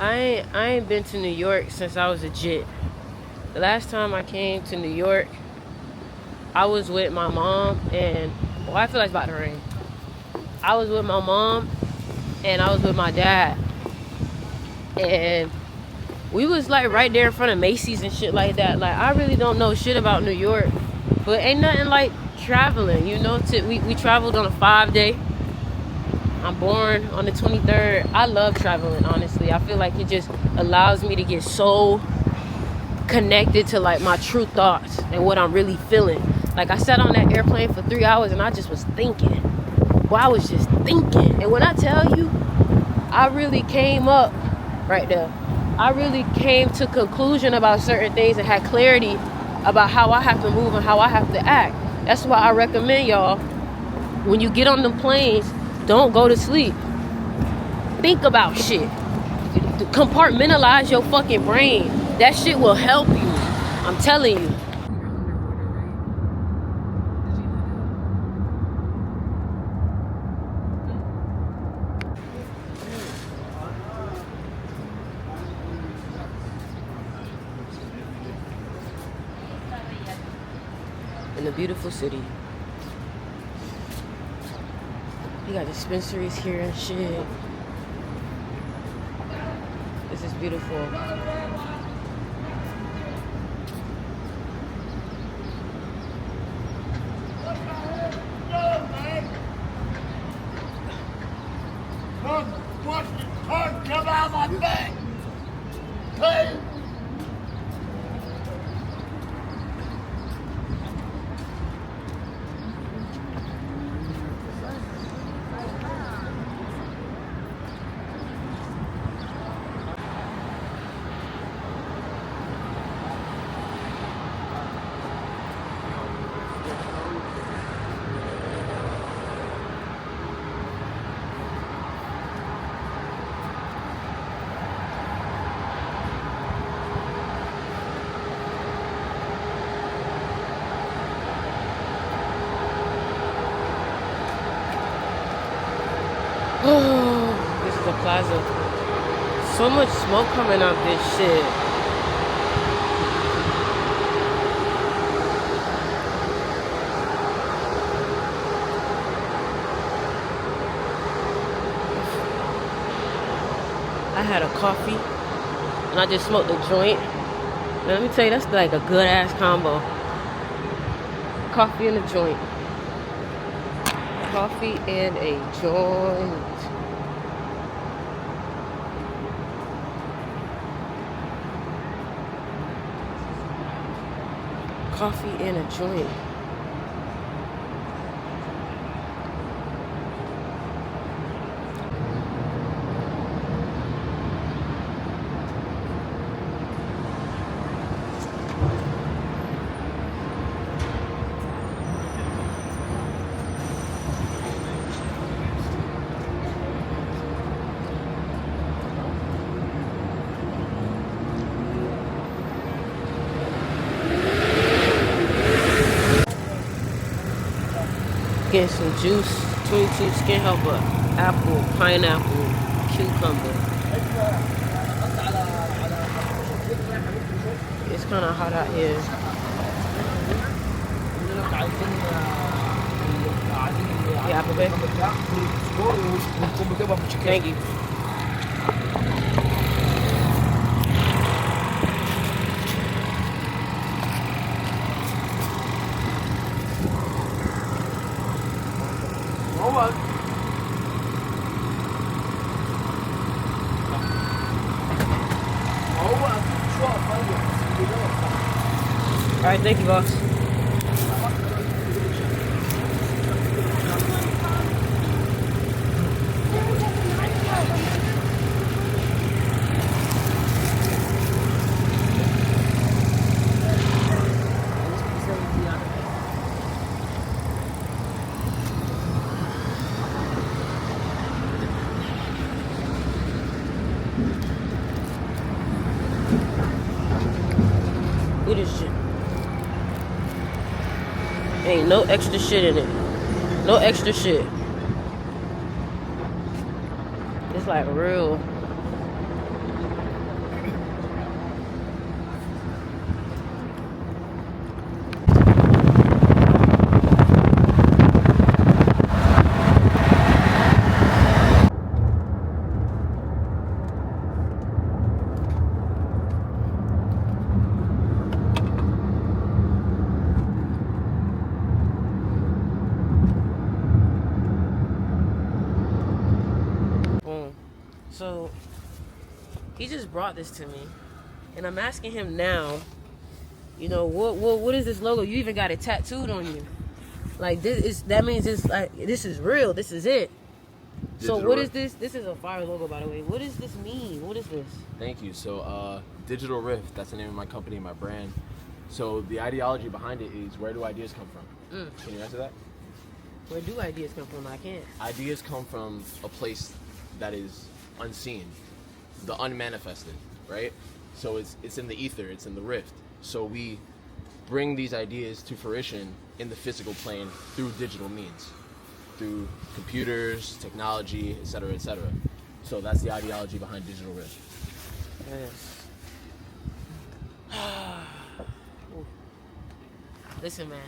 I ain't been to New York since I was a jit. The last time I came to New York, I was with my mom and I feel like it's about to rain. I was with my mom and I was with my dad. And we was like right there in front of Macy's and shit like that. Like I really don't know shit about New York. But ain't nothing like traveling, you know. We traveled on a 5-day. I'm born on the 23rd. I love traveling, honestly. I feel like it just allows me to get so connected to like my true thoughts and what I'm really feeling. Like I sat on that airplane for 3 hours and I just was thinking. Well, I was just thinking. And when I tell you, I really came up right there. I really came to conclusion about certain things and had clarity about how I have to move and how I have to act. That's why I recommend y'all, when you get on them planes, don't go to sleep. Think about shit. Compartmentalize your fucking brain. That shit will help you. I'm telling you. In a beautiful city. You got dispensaries here and shit. This is beautiful. Come out my back! Please! Oh, this is a plaza. So much smoke coming out this shit. I had a coffee and I just smoked a joint. Now, let me tell you, that's like a good ass combo. Coffee and a joint. Coffee and a joint. Coffee and a joint. Getting some juice, 22 skin helper, apple, pineapple, cucumber. It's kind of hot out here. Yeah, apple bag. Thank you. All right, thank you, boss. Look at this shit. Ain't no extra shit in it. No extra shit. It's like real So he just brought this to me, and I'm asking him now. You know what is this logo? You even got it tattooed on you. Like that means it's like this is real. This is it. So what is this? This is a fire logo, by the way. What does this mean? What is this? Thank you. So Digital Rift, that's the name of my company, my brand. So the ideology behind it is, where do ideas come from? Can you answer that? Where do ideas come from? I can't. Ideas come from a place that is unseen, the unmanifested, right? So it's in the ether, it's in the rift. So we bring these ideas to fruition in the physical plane through digital means, through computers, technology, etc., etc. So that's the ideology behind Digital Rift. Yes. Listen, man.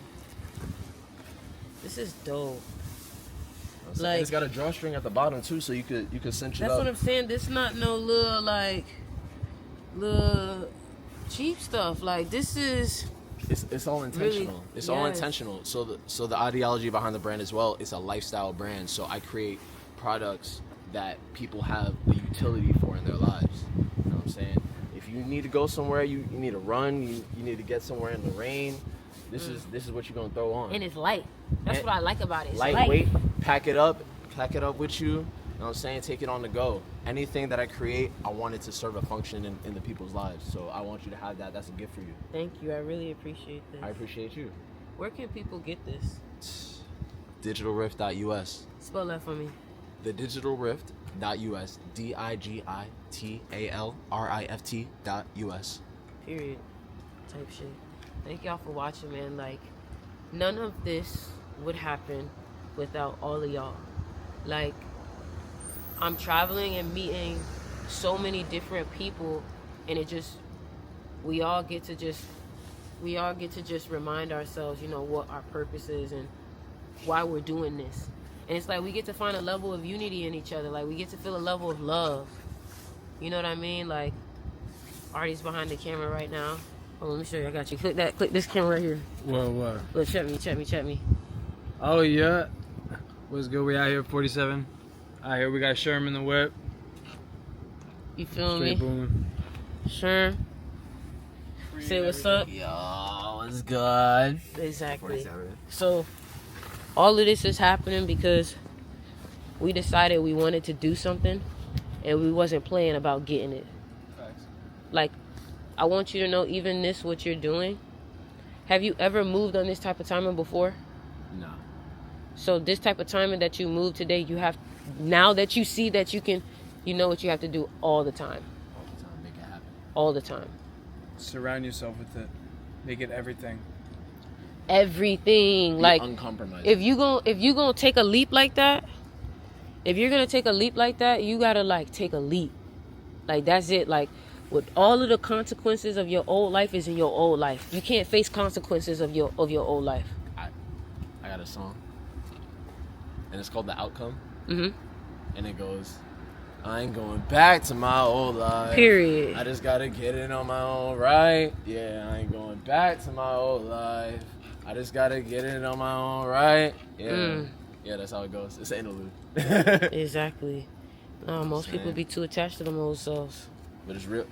This is dope. Like, it's got a drawstring at the bottom too, so you could cinch it up. That's what I'm saying. This not no little cheap stuff. Like, this is. It's all intentional. Really, it's all intentional. So the ideology behind the brand as well, it's a lifestyle brand. So I create products that people have the utility for in their lives. You know what I'm saying? If you need to go somewhere, you need to run, you need to get somewhere in the rain. This is what you're gonna throw on. And it's light. That's what I like about it. It's lightweight. Pack it up with you. You know what I'm saying? Take it on the go. Anything that I create, I want it to serve a function in the people's lives. So I want you to have that. That's a gift for you. Thank you. I really appreciate this. I appreciate you. Where can people get this? Digitalrift.us. Spell that for me. The Digitalrift.us. Digitalrift.us. Period. Type shit. Thank y'all for watching, man. Like, none of this would happen without all of y'all. Like, I'm traveling and meeting so many different people, and we all get to just remind ourselves, you know, what our purpose is and why we're doing this. And it's like we get to find a level of unity in each other. Like, we get to feel a level of love. You know what I mean? Like, Artie's behind the camera right now. Oh, let me show you. I got you. Click this camera right here. What? Look, check me. Oh, yeah. What's good? We out here, 47. Out here, we got Sherm in the whip. You feel Straight me? booming. Sherm. Say what's up. Yo, what's good? Exactly. 47. So, all of this is happening because we decided we wanted to do something, and we wasn't playing about getting it. Thanks. Like, I want you to know, even this, what you're doing, have you ever moved on this type of timing before? No. So this type of timing that you moved today, you have, now that you see that you can, you know what you have to do all the time. All the time, make it happen. All the time. Surround yourself with it. Make it everything. Everything. Be like, uncompromising. if you gonna take a leap like that, you gotta, like, take a leap. Like, that's it. Like, with all of the consequences of your old life is in your old life. You can't face consequences of your old life. I got a song, and it's called The Outcome. Mm-hmm. And it goes, I ain't going back to my old life. Period. I just gotta get it on my own right. Yeah, I ain't going back to my old life. I just gotta get it on my own right. Yeah. Yeah, that's how it goes. It's an interlude. Exactly. Most people be too attached to them old selves. But it's real.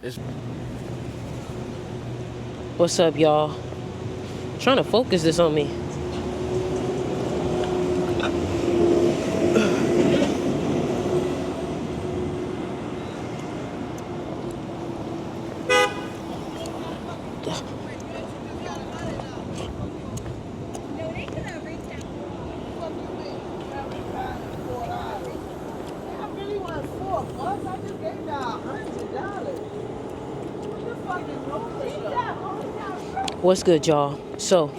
What's up, y'all? Trying to focus this on me. What's good, y'all? So,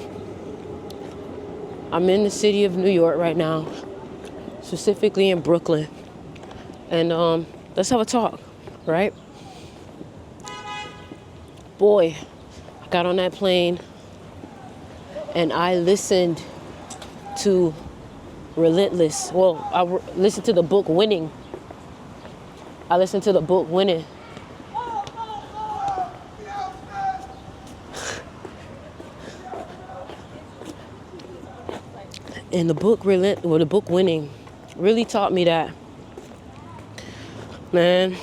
I'm in the city of New York right now, specifically in Brooklyn. And let's have a talk, right? Boy, I got on that plane and I listened to Relentless. Well, I listened to the book Winning. And the book Winning really taught me that Man,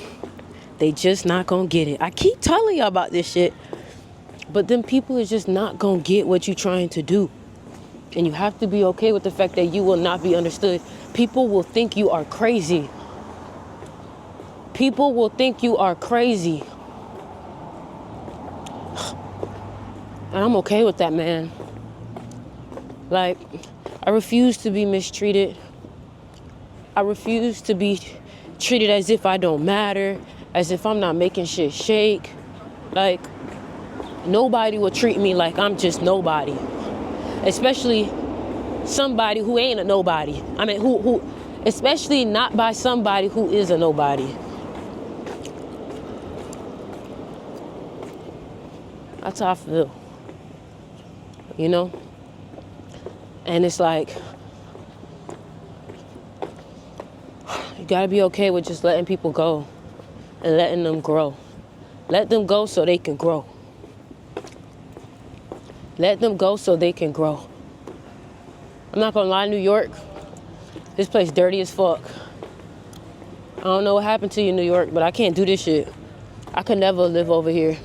they just not gonna get it. I keep telling y'all about this shit, but them people is just not gonna get what you trying to do. And you have to be okay with the fact that you will not be understood. People will think you are crazy. People will think you are crazy. And I'm okay with that, man. Like, I refuse to be mistreated. I refuse to be treated as if I don't matter, as if I'm not making shit shake. Like, nobody will treat me like I'm just nobody. Especially somebody who ain't a nobody. I mean, who especially not by somebody who is a nobody. That's how I feel. You know? And it's like, you gotta be okay with just letting people go and letting them grow. Let them go so they can grow. Let them go so they can grow. I'm not gonna lie, New York, this place dirty as fuck. I don't know what happened to you, New York, but I can't do this shit. I could never live over here.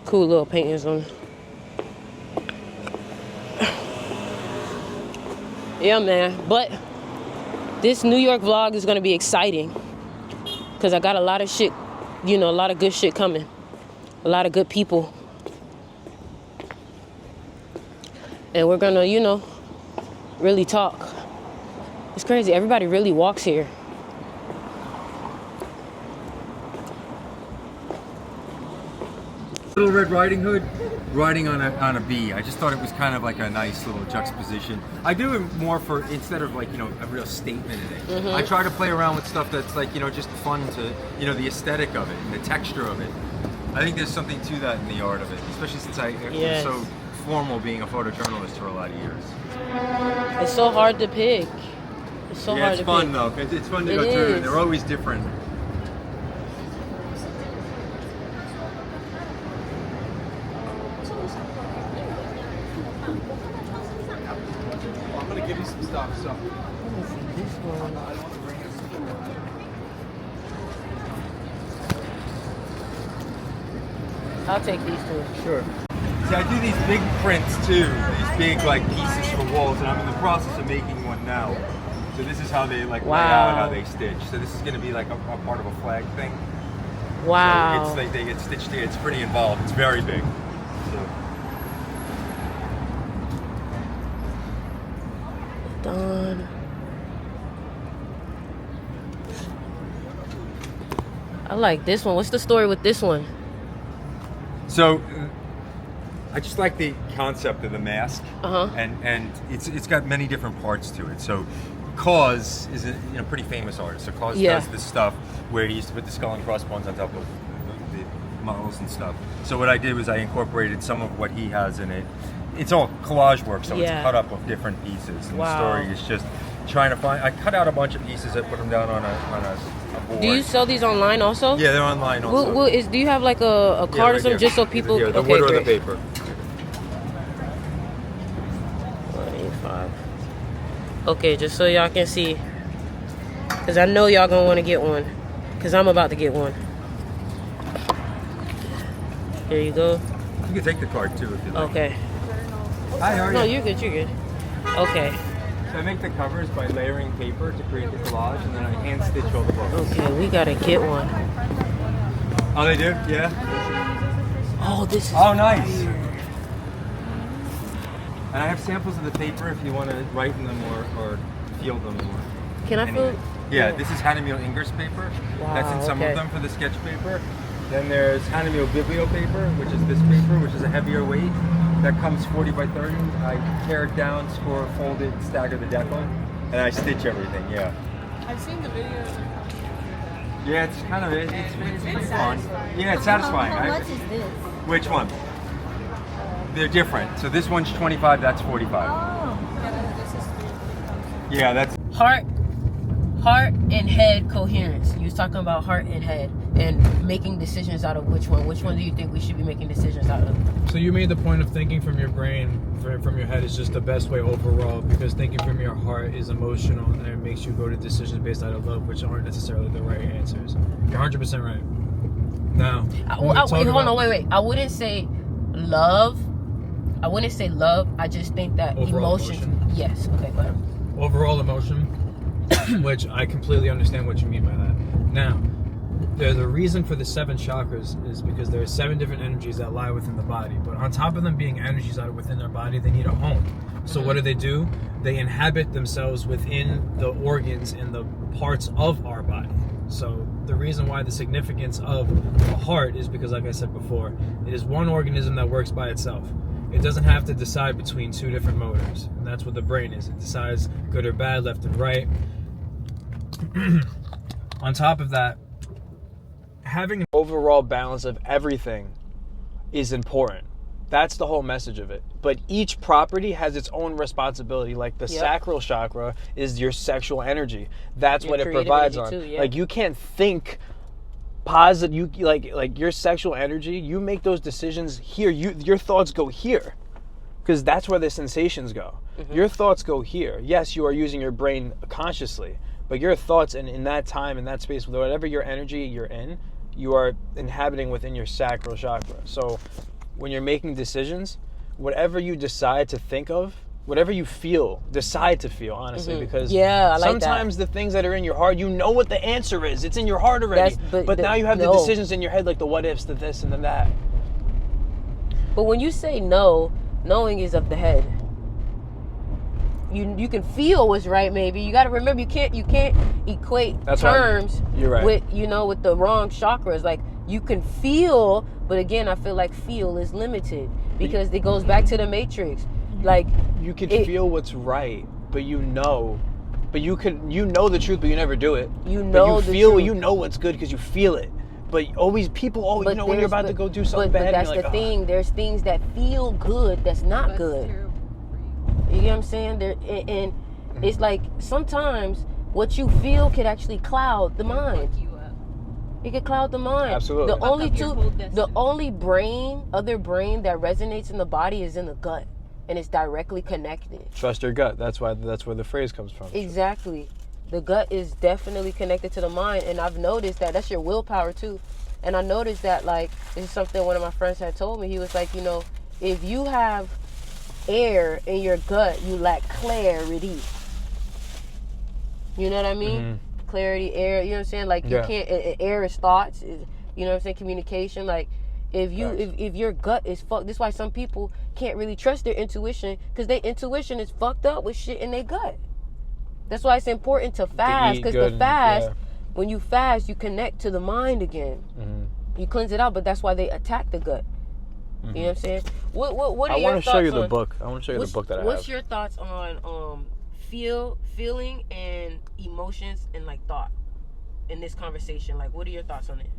Cool little paintings on. Yeah, man. But this New York vlog is gonna be exciting because I got a lot of shit, a lot of good shit coming. A lot of good people. And we're gonna, really talk. It's crazy. Everybody really walks here. Little Red Riding Hood riding on a bee. I just thought it was kind of like a nice little juxtaposition. I do it more for, instead of like, a real statement in it. Mm-hmm. I try to play around with stuff that's like, just fun to, the aesthetic of it, the texture of it. I think there's something to that in the art of it, especially since I was so formal being a photojournalist for a lot of years. It's so hard to pick. It's so hard to pick. Yeah, it's fun though. It's fun to go through. They're always different. I'm gonna give you some stuff. So. This one. I'll take these two. Sure. See, I do these big prints too, these big like pieces for walls, and I'm in the process of making one now. So this is how they like lay out, how they stitch. So this is going to be like a part of a flag thing. Wow. So it's like they get stitched here. It's pretty involved. It's very big. So. Done. I like this one. What's the story with this one? So, I just like the concept of the mask, and it's got many different parts to it. So, Cause is a pretty famous artist. So Cause does this stuff where he used to put the skull and crossbones on top of the models and stuff. So what I did was I incorporated some of what he has in it. It's all collage work, so it's cut up of different pieces. And the story is just trying to find. I cut out a bunch of pieces. I put them down on a board. Do you sell these online also? Yeah, they're online also. Do you have like a card or something just so people? The wood or the paper. 185. Okay, just so y'all can see, because I know y'all gonna want to get one, because I'm about to get one. Here you go. You can take the card too if you like. Okay. Hi, how are you? No, you're good. You're good. Okay. So I make the covers by layering paper to create the collage, and then I hand stitch all the books. Okay, we gotta get one. Oh, they do? Yeah. Oh, this is. Oh, nice. And I have samples of the paper if you want to write in them or feel them. Can I feel? Yeah, this is Hahnemuhle Ingers paper. Wow, That's in some of them for the sketch paper. Then there's Hahnemuhle Biblio paper, which is this paper, which is a heavier weight. That comes 40 by 30. I tear it down, score, fold it, stagger the decal, and I stitch everything. Yeah. I've seen the videos. Yeah, it's kind of it's pretty fun. Yeah, it's satisfying. How much is this? Which one? They're different. So this one's 25. That's 45. Oh. Yeah, that's Heart and head coherence. You was talking about heart and head. and making decisions out of which one. Which one do you think we should be making decisions out of? So you made the point of thinking from your brain, from your head is just the best way overall, because thinking from your heart is emotional and it makes you go to decisions based out of love, which aren't necessarily the right answers. You're 100% right. Now, wait. I wouldn't say love. I just think that Overall emotion. Yes. Okay, go ahead. Overall emotion, which I completely understand what you mean by that. Now, the reason for the 7 chakras is because there are 7 different energies that lie within the body. But on top of them being energies that are within their body, they need a home. So what do? They inhabit themselves within the organs and the parts of our body. So the reason why the significance of the heart is because, like I said before, it is one organism that works by itself. It doesn't have to decide between 2 different motors. And that's what the brain is. It decides good or bad, left and right. On top of that, having an overall balance of everything is important. That's the whole message of it. But each property has its own responsibility. Like the sacral chakra is your sexual energy. That's what it provides on. Too, yeah. Like you can't think positive. You like your sexual energy. You make those decisions here. Your thoughts go here, because that's where the sensations go. Your thoughts go here. Yes, you are using your brain consciously, but your thoughts in that time, in that space, whatever your energy you're in, you are inhabiting within your sacral chakra. So when you're making decisions, whatever you decide to think of, whatever you feel, decide to feel, honestly, because sometimes the things that are in your heart, you know what the answer is. It's in your heart already. But now you have the decisions in your head, like the what ifs, the this and the that. But when you say no, knowing is of the head. You can feel what's right, maybe. You got to remember, you can't equate terms with with the wrong chakras. Like, you can feel, but again, I feel like feel is limited because it goes back to the matrix. Like, you can feel what's right, but you know the truth, but you never do it. You know what's good because you feel it. But people always, when you're about to go do something bad, but that's the thing. There's things that feel good that's not good. Terrible. You get what I'm saying? And it's like sometimes what you feel could actually cloud the mind. It could cloud the mind. Absolutely. The only other brain that resonates in the body is in the gut, and it's directly connected. Trust your gut. That's where the phrase comes from. Exactly. The gut is definitely connected to the mind, and I've noticed that's your willpower too. And I noticed that, like, this is something one of my friends had told me. He was like, if you have air in your gut, you lack clarity. You know what I mean? Mm-hmm. Clarity, air. You know what I'm saying? Like, you can't. Air is thoughts. You know what I'm saying? Communication. Like, if your gut is fucked, that's why some people can't really trust their intuition, because their intuition is fucked up with shit in their gut. That's why it's important to fast, because when you fast, you connect to the mind again. Mm-hmm. You cleanse it out, but that's why they attack the gut. Mm-hmm. You know what I'm saying? What are your thoughts? I want to show you the book. I want to show you the book that I have. What's your thoughts on feeling and emotions and like thought in this conversation? Like, what are your thoughts on it?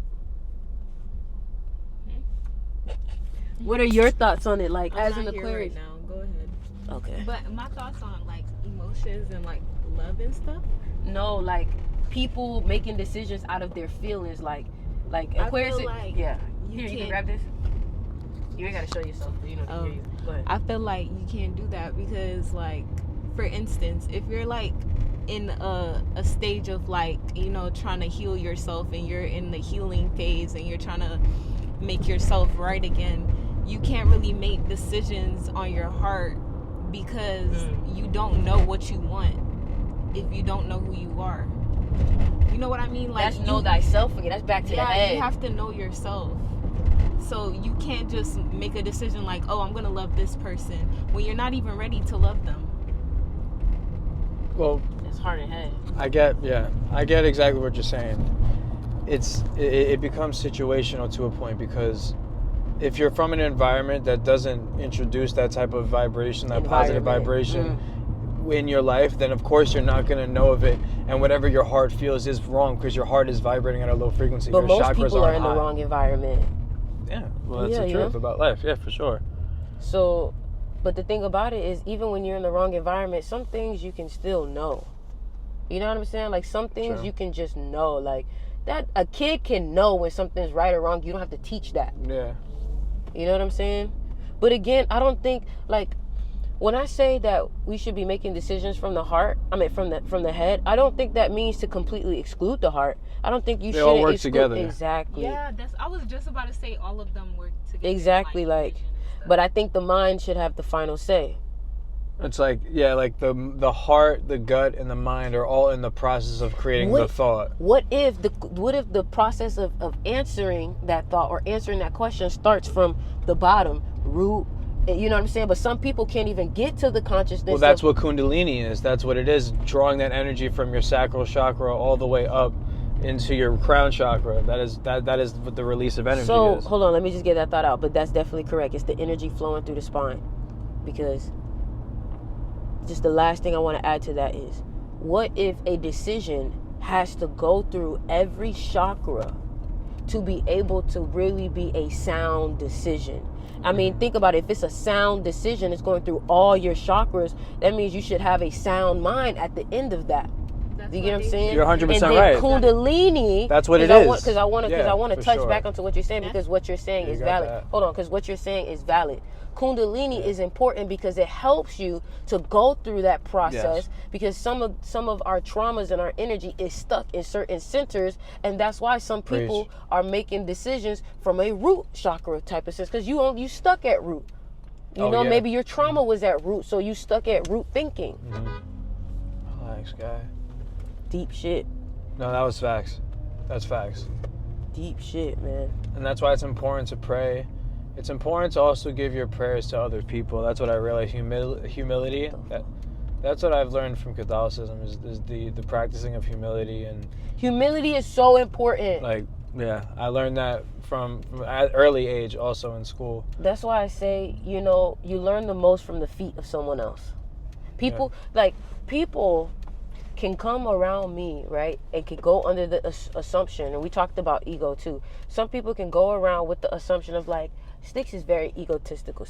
What are your thoughts on it? Like, I'm as an not here Aquarius. right now. Go ahead. Okay. But my thoughts on like emotions and like love and stuff. No, like people making decisions out of their feelings, like Aquarius. I feel like you can grab this. You ain't gotta show yourself. You know, hear you. Go ahead. I feel like you can't do that because, like, for instance, if you're like in a stage of like, trying to heal yourself and you're in the healing phase and you're trying to make yourself right again, you can't really make decisions on your heart because you don't know what you want if you don't know who you are. You know what I mean? Like, that's know thyself again. That's back to the head. You have to know yourself. So you can't just make a decision like, oh, I'm gonna love this person when you're not even ready to love them. Well, it's hard in head. I get exactly what you're saying. It becomes situational to a point, because if you're from an environment that doesn't introduce that type of vibration, that positive vibration in your life, then of course you're not going to know of it, and whatever your heart feels is wrong because your heart is vibrating at a low frequency. But your most chakras people are in high. the wrong environment. Yeah, well, that's the truth about life. Yeah, for sure. So, but the thing about it is, even when you're in the wrong environment, some things you can still know. You know what I'm saying? Like, some things you can just know. Like, that a kid can know when something's right or wrong. You don't have to teach that. Yeah. You know what I'm saying? But again, I don't think, like, when I say that we should be making decisions from the heart, from the head, I don't think that means to completely exclude the heart. I don't think you should all work exclude together. exactly. Yeah, I was just about to say all of them work together. Exactly, like, but I think the mind should have the final say. It's like, yeah, like the heart, the gut, and the mind are all in the process of creating the thought. What if the process of answering that thought or answering that question starts from the bottom, root, you know what I'm saying? But some people can't even get to the consciousness. Well, that's what Kundalini is. That's what it is, drawing that energy from your sacral chakra all the way up into your crown chakra. That is what the release of energy is. So, hold on, let me just get that thought out. But that's definitely correct. It's the energy flowing through the spine. Because just the last thing I want to add to that is, what if a decision has to go through every chakra to be able to really be a sound decision? I mean, think about it. If it's a sound decision, it's going through all your chakras. That means you should have a sound mind at the end of that. Do you get what I'm saying? You're 100% and then right. Kundalini. That's what it is. Because I want to touch sure. back onto what you're saying, because what you're saying is valid. that. Hold on, because what you're saying is valid. Kundalini is important because it helps you to go through that process, because some of our traumas and our energy is stuck in certain centers, and that's why some people are making decisions from a root chakra type of sense, because you stuck at root. You know, maybe your trauma was at root, so you stuck at root thinking. Relax, guy. Deep shit. No, that was facts. That's facts. Deep shit, man. And that's why it's important to pray. It's important to also give your prayers to other people. That's what I realize. Humility. That's what I've learned from Catholicism is the practicing of humility. And humility is so important. Like, yeah, I learned that from at early age, also in school. That's why I say, you know, you learn the most from the feet of someone else. People can come around me, right, and can go under the assumption, and we talked about ego too. Some people can go around with the assumption of like, Sticks is very egotistical.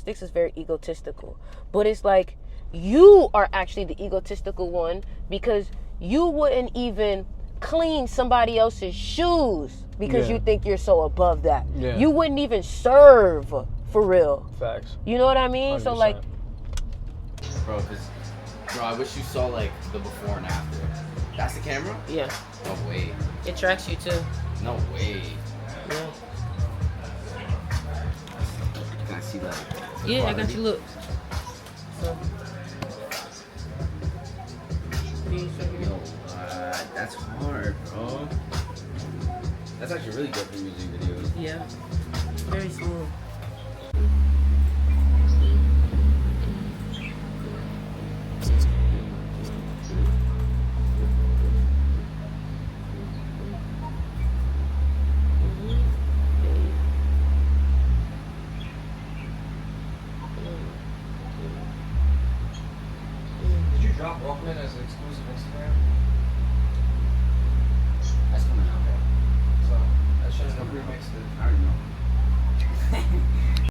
But it's like, you are actually the egotistical one, because you wouldn't even clean somebody else's shoes because you think you're so above that. Yeah. You wouldn't even serve for real. Facts. You know what I mean? 100%. So like, Bro, I wish you saw like the before and after. That's the camera? yeah, No way. it tracks you too. No way. Yeah, Can I see that? yeah, I got you. Look. So, Yo, that's hard, bro. That's actually really good for music videos. yeah, very smooth. Did you drop Walkman as an exclusive Instagram? That's coming out, bro. So I should have remixed it. I already know.